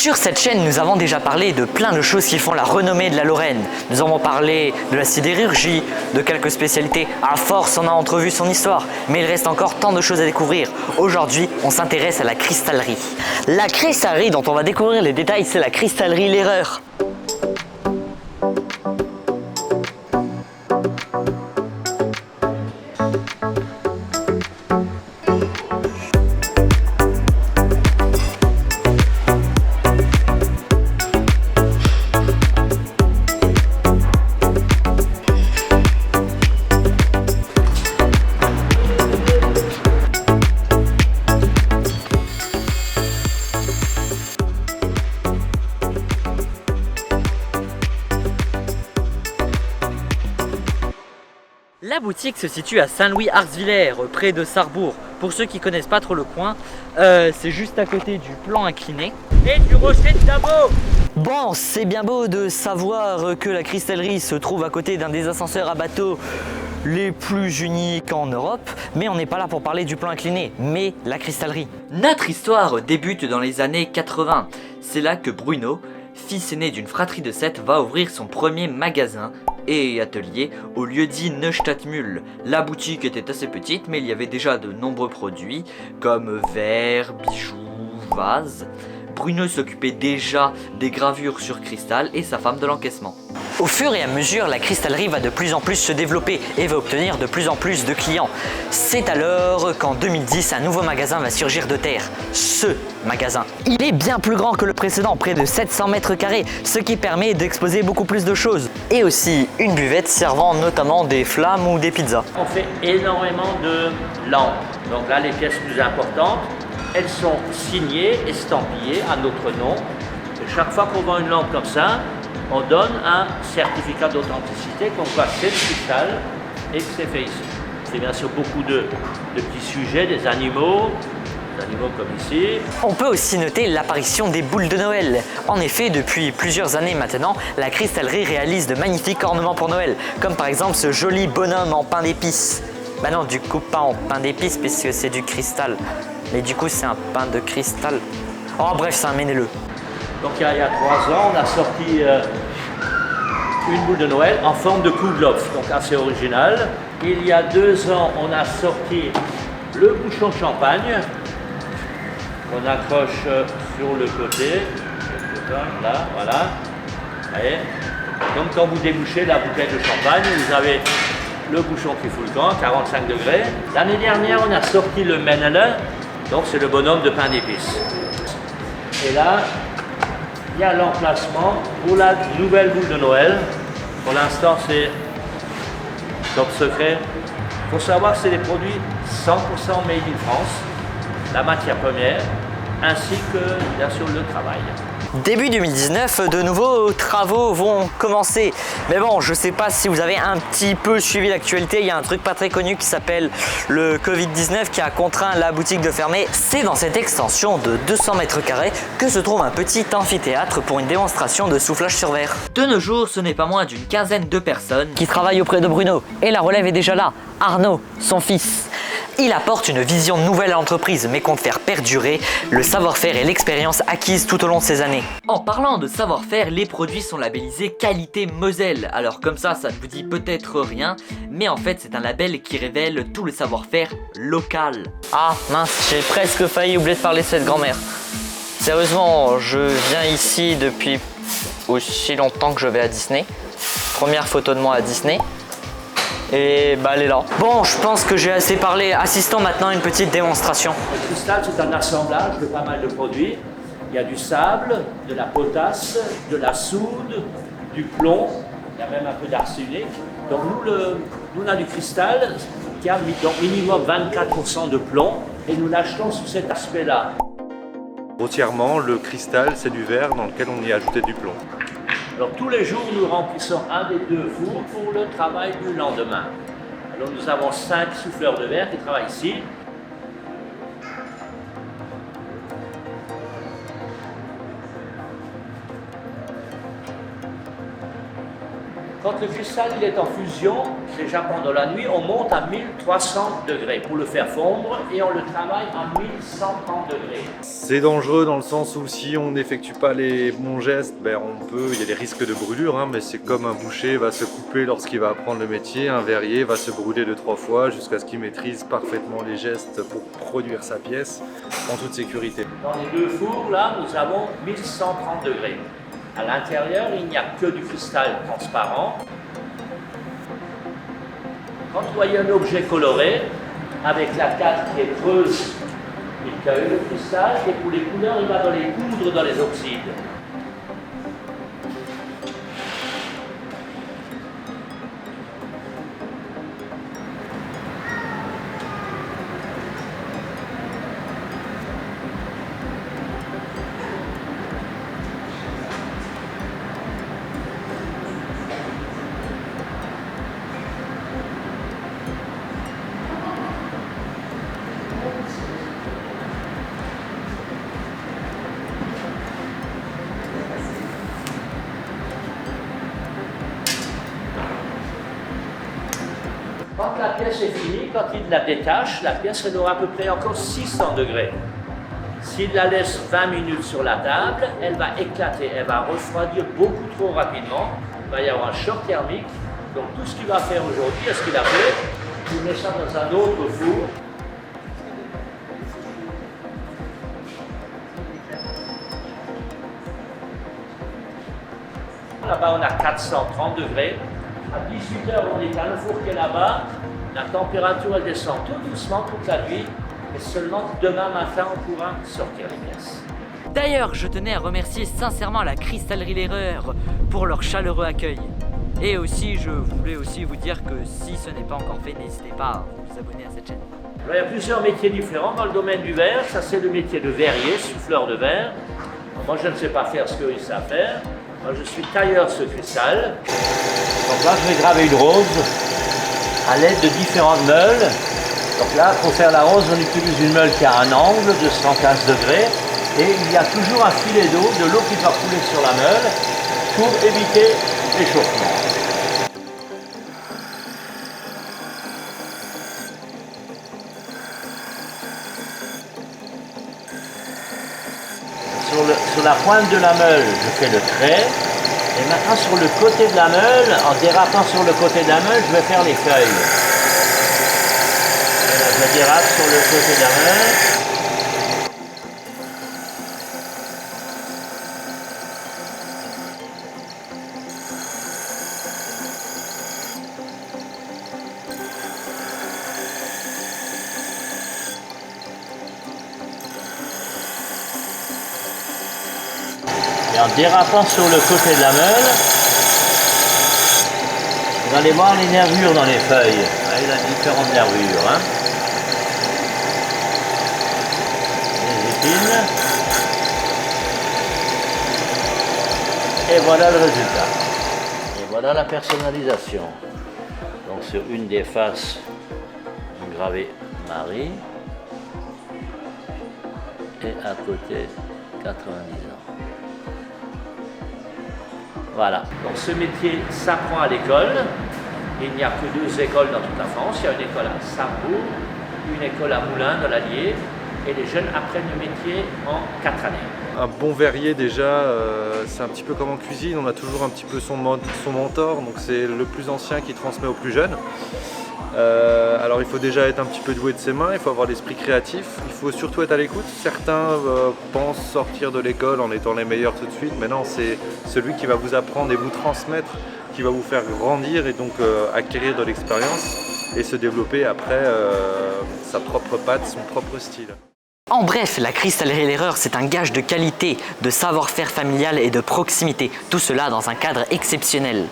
Sur cette chaîne, nous avons déjà parlé de plein de choses qui font la renommée de la Lorraine. Nous avons parlé de la sidérurgie, de quelques spécialités. À force, on a entrevu son histoire, mais il reste encore tant de choses à découvrir. Aujourd'hui, on s'intéresse à la cristallerie. La cristallerie dont on va découvrir les détails, c'est la cristallerie L'Erreur. La boutique se situe à Saint-Louis-Arzvillers, près de Sarrebourg. Pour ceux qui connaissent pas trop le coin, c'est juste à côté du plan incliné et du rocher de Dabo. Bon, c'est bien beau de savoir que la cristallerie se trouve à côté d'un des ascenseurs à bateau les plus uniques en Europe, mais on n'est pas là pour parler du plan incliné, mais la cristallerie. Notre histoire débute dans les années 80. C'est là que Bruno, fils aîné d'une fratrie de 7, va ouvrir son premier magasin et atelier au lieu-dit Neustadt-Mühl. La boutique était assez petite, mais il y avait déjà de nombreux produits comme verres, bijoux, vases. Bruno s'occupait déjà des gravures sur cristal et sa femme de l'encaissement. Au fur et à mesure, la cristallerie va de plus en plus se développer et va obtenir de plus en plus de clients. C'est alors qu'en 2010, un nouveau magasin va surgir de terre. Ce magasin. Il est bien plus grand que le précédent, près de 700 mètres carrés, ce qui permet d'exposer beaucoup plus de choses. Et aussi une buvette servant notamment des flammes ou des pizzas. On fait énormément de lampes. Donc là, les pièces plus importantes, elles sont signées, estampillées à notre nom. Et chaque fois qu'on vend une lampe comme ça, on donne un certificat d'authenticité qu'on voit c'est le cristal et que c'est fait ici. C'est bien sûr beaucoup de petits sujets, des animaux comme ici. On peut aussi noter l'apparition des boules de Noël. En effet, depuis plusieurs années maintenant, la cristallerie réalise de magnifiques ornements pour Noël, comme par exemple ce joli bonhomme en pain d'épices. Bah non, du coup pas en pain d'épices puisque c'est du cristal, mais du coup c'est un pain de cristal. Oh bref, c'est un ménez-le. Donc il y a 3 ans, on a sorti une boule de Noël en forme de Kouglof, donc assez original. Il y a 2 ans, on a sorti le bouchon de champagne qu'on accroche sur le côté. Là, voilà. Voyez. Donc quand vous débouchez la bouteille de champagne, vous avez le bouchon qui fout le camp, 45 degrés. L'année dernière, on a sorti le Mennele, donc c'est le bonhomme de pain d'épices. Et là, il y a l'emplacement pour la nouvelle boule de Noël. Pour l'instant, c'est top secret. Il faut savoir que c'est des produits 100% made in France, la matière première, ainsi que bien sûr le travail. Début 2019, de nouveaux travaux vont commencer. Mais bon, je sais pas si vous avez un petit peu suivi l'actualité, il y a un truc pas très connu qui s'appelle le Covid-19 qui a contraint la boutique de fermer. C'est dans cette extension de 200 mètres carrés que se trouve un petit amphithéâtre pour une démonstration de soufflage sur verre. De nos jours, ce n'est pas moins d'une quinzaine de personnes qui travaillent auprès de Bruno. Et la relève est déjà là. Arnaud, son fils. Il apporte une vision nouvelle à l'entreprise, mais compte faire perdurer le savoir-faire et l'expérience acquise tout au long de ces années. En parlant de savoir-faire, les produits sont labellisés qualité Moselle. Alors comme ça ne vous dit peut-être rien, mais en fait c'est un label qui révèle tout le savoir-faire local. Ah mince, j'ai presque failli oublier de parler de cette grand-mère. Sérieusement, je viens ici depuis aussi longtemps que je vais à Disney. Première photo de moi à Disney. Et bah elle est là. Bon, je pense que j'ai assez parlé. Assistons maintenant à une petite démonstration. Le cristal, c'est un assemblage de pas mal de produits. Il y a du sable, de la potasse, de la soude, du plomb, il y a même un peu d'arsenic. Donc nous on a du cristal qui a donc minimum 24% de plomb et nous l'achetons sous cet aspect-là. Grossièrement, le cristal, c'est du verre dans lequel on y a ajouté du plomb. Alors tous les jours, nous remplissons un des 2 fours pour le travail du lendemain. Alors nous avons 5 souffleurs de verre qui travaillent ici. Quand le cristal il est en fusion, déjà pendant la nuit, on monte à 1300 degrés pour le faire fondre et on le travaille à 1130 degrés. C'est dangereux dans le sens où si on n'effectue pas les bons gestes, il y a des risques de brûlure, hein, mais c'est comme un boucher va se couper lorsqu'il va apprendre le métier, un verrier va se brûler 2-3 fois jusqu'à ce qu'il maîtrise parfaitement les gestes pour produire sa pièce en toute sécurité. Dans les deux fours, là, nous avons 1130 degrés. À l'intérieur, il n'y a que du cristal transparent. Quand vous voyez un objet coloré, avec la carte qui est creuse, il cueille le cristal et pour les couleurs, il va dans les poudres, dans les oxydes. Quand la pièce est finie, quand il la détache, la pièce elle aura à peu près encore 600 degrés. S'il la laisse 20 minutes sur la table, elle va éclater, elle va refroidir beaucoup trop rapidement. Il va y avoir un choc thermique. Donc tout ce qu'il va faire aujourd'hui, ce qu'il a fait, il met ça dans un autre four. Là-bas, on a 430 degrés. À 18 h, on est à un four qui est là-bas. La température, elle descend tout doucement toute la nuit. Et seulement demain matin, on pourra sortir les pièces. D'ailleurs, je tenais à remercier sincèrement la Cristallerie L'Erreur pour leur chaleureux accueil. Et aussi, je voulais aussi vous dire que si ce n'est pas encore fait, n'hésitez pas à vous abonner à cette chaîne. Alors, il y a plusieurs métiers différents dans le domaine du verre. Ça, c'est le métier de verrier, souffleur de verre. Moi, je ne sais pas faire ce qu'ils savent faire. Moi, je suis tailleur ce cristal. Donc là, je vais graver une rose à l'aide de différentes meules. Donc là, pour faire la rose, on utilise une meule qui a un angle de 115 degrés. Et il y a toujours un filet d'eau, de l'eau qui va couler sur la meule pour éviter l'échauffement. Sur la pointe de la meule, je fais le trait. Et maintenant, sur le côté de la meule, en dérapant sur le côté de la meule, je vais faire les feuilles. Et là, je dérape sur le côté de la meule. Et en dérapant sur le côté de la meule, vous allez voir les nervures dans les feuilles. Il y a différentes nervures. Hein. Les épines. Et voilà le résultat. Et voilà la personnalisation. Donc sur une des faces, gravé Marie. Et à côté, 90 ans. Voilà, donc ce métier s'apprend à l'école. Il n'y a que 2 écoles dans toute la France. Il y a une école à Sarrebourg, une école à Moulins dans l'Allier, et les jeunes apprennent le métier en 4 années. Un bon verrier déjà, c'est un petit peu comme en cuisine, on a toujours un petit peu son mentor, donc c'est le plus ancien qui transmet au plus jeune. Alors il faut déjà être un petit peu doué de ses mains, il faut avoir l'esprit créatif, il faut surtout être à l'écoute. Certains pensent sortir de l'école en étant les meilleurs tout de suite, mais non, c'est celui qui va vous apprendre et vous transmettre, qui va vous faire grandir et donc acquérir de l'expérience et se développer après sa propre patte, son propre style. En bref, la Cristallerie L'Erreur, c'est un gage de qualité, de savoir-faire familial et de proximité. Tout cela dans un cadre exceptionnel.